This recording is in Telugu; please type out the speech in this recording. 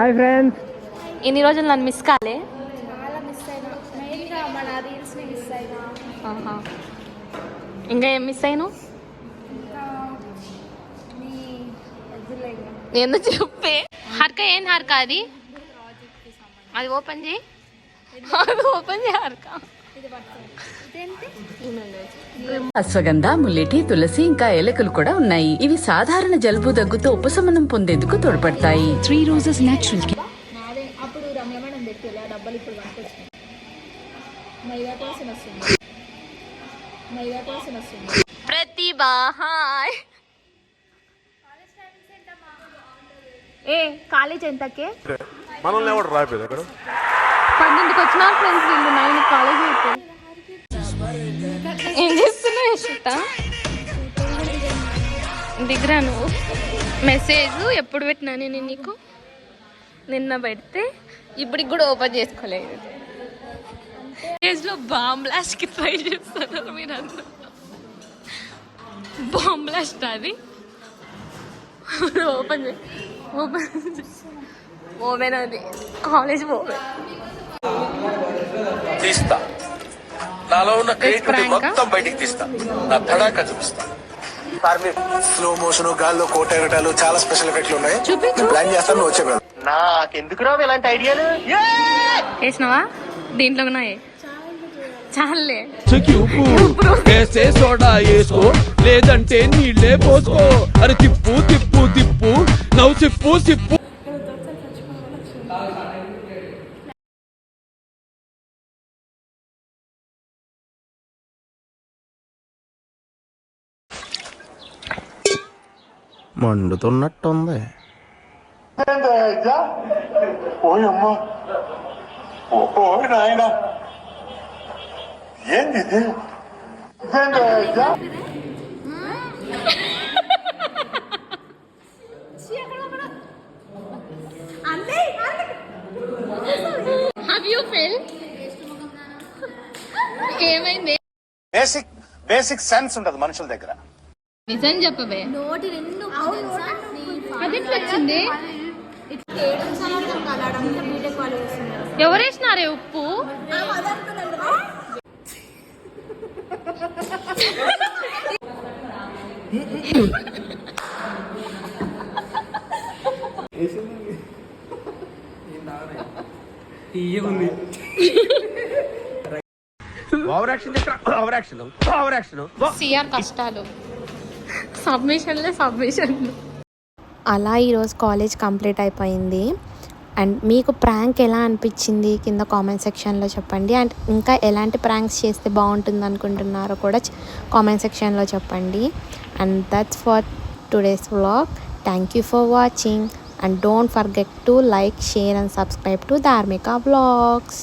Hi friends. ఇన్ని రోజులు నన్ను మిస్ కాలే. చాలా మిస్ అయినా, మెయిన్గా మన రీల్స్ని మిస్ అయినా. ఇంకా ఏం మిస్ అయినా? ఇంకా నీ ఎదురులేగా ఎందుకు చెప్పే హర్క ఏం హర్క అది అది ఓపెన్ చేయి, అది ఓపెన్ చేయి హర్క. అశ్వగంధ, ముల్లెటి, తులసి ఇంకా ఏలకులు కూడా ఉన్నాయి. ఇవి సాధారణ జలుబు దగ్గుతో ఉపశమనం పొందేందుకు తోడ్పడతాయి. 3 రోజెస్ నేచురల్. నాదే అప్పుడు రమ్య మేడం పెట్టేలా డబ్బలు ఇప్పుడు పనికొచ్చాయి. మైదా కోసం వస్తుంది, మైదా కోసం వస్తుంది. ప్రతిభ హాయ్. ఏ కాలేజ్ ఎంతకే మనల్ని ఎవరు రాయిపోయింది అక్కడ 12కి వచ్చిన ఫ్రెండ్స్ వీళ్ళు 9 కాలేజ్ అయిపోయింది. ఏం చేస్తున్నావు యశ్విత? దిగరా నువ్వు. మెసేజ్ ఎప్పుడు పెట్టినా నేను నీకు? నిన్న పెడితే ఇప్పటికి కూడా ఓపెన్ చేసుకోలేదు. మెసేజ్లో బాంబ్ బ్లాస్ట్కి ట్రై చేస్తున్నారు మీరంతా. బాంబ్ బ్లాస్ట్ అది. ఓపెన్ ఓపెన్ అది కాలేజ్ ఓపెన్. తీస్తా, నాలో ఉన్న క్రియేటివిటీ మొత్తం బయటికి తీస్తా, నా తడాకా చూపిస్తా. స్లో మోషన్, గాల్లో కోట ఎగటాలు, చాలా స్పెషల్ ఎఫెక్ట్లు ఉన్నాయి. ప్లాన్ చేస్తాను, నువ్వు వచ్చే. నాకెందుకు రావు ఇలాంటి ఐడియాలు? వేసినావా దీంట్లో ఉన్నాయి చాలే. ఉప్పు వేసే సోడా వేసుకో, లేదంటే నీళ్ళే పోసుకో. అరే తిప్పు తిప్పు తిప్పు, నవ్వు సిప్పు సిప్పు. మండుతున్నట్టుంది. ఓయమ్మా, ఓ నాయన, ఏంది ఇది? Have you felt? ఏమైంది? బేసిక్ సెన్స్ ఉంటది మనుషుల దగ్గర. నిజం చెప్పవే. నోటి రెండు అది ఎట్లా వచ్చింది? బీటెక్ వాళ్ళు చేస్తున్నారు. ఎవరు వేసినారే ఉప్పు? సిఆర్ కష్టాలు, సబ్మిషన్లు. అలా ఈరోజు కాలేజ్ కంప్లీట్ అయిపోయింది. అండ్ మీకు ప్రాంక్ ఎలా అనిపించింది కింద కామెంట్ సెక్షన్లో చెప్పండి. అండ్ ఇంకా ఎలాంటి ప్రాంక్స్ చేస్తే బాగుంటుంది అనుకుంటున్నారో కూడా కామెంట్ సెక్షన్లో చెప్పండి. And that's for today's vlog. Thank you for watching. And don't forget to like, share and subscribe to Dharmika Vlogs.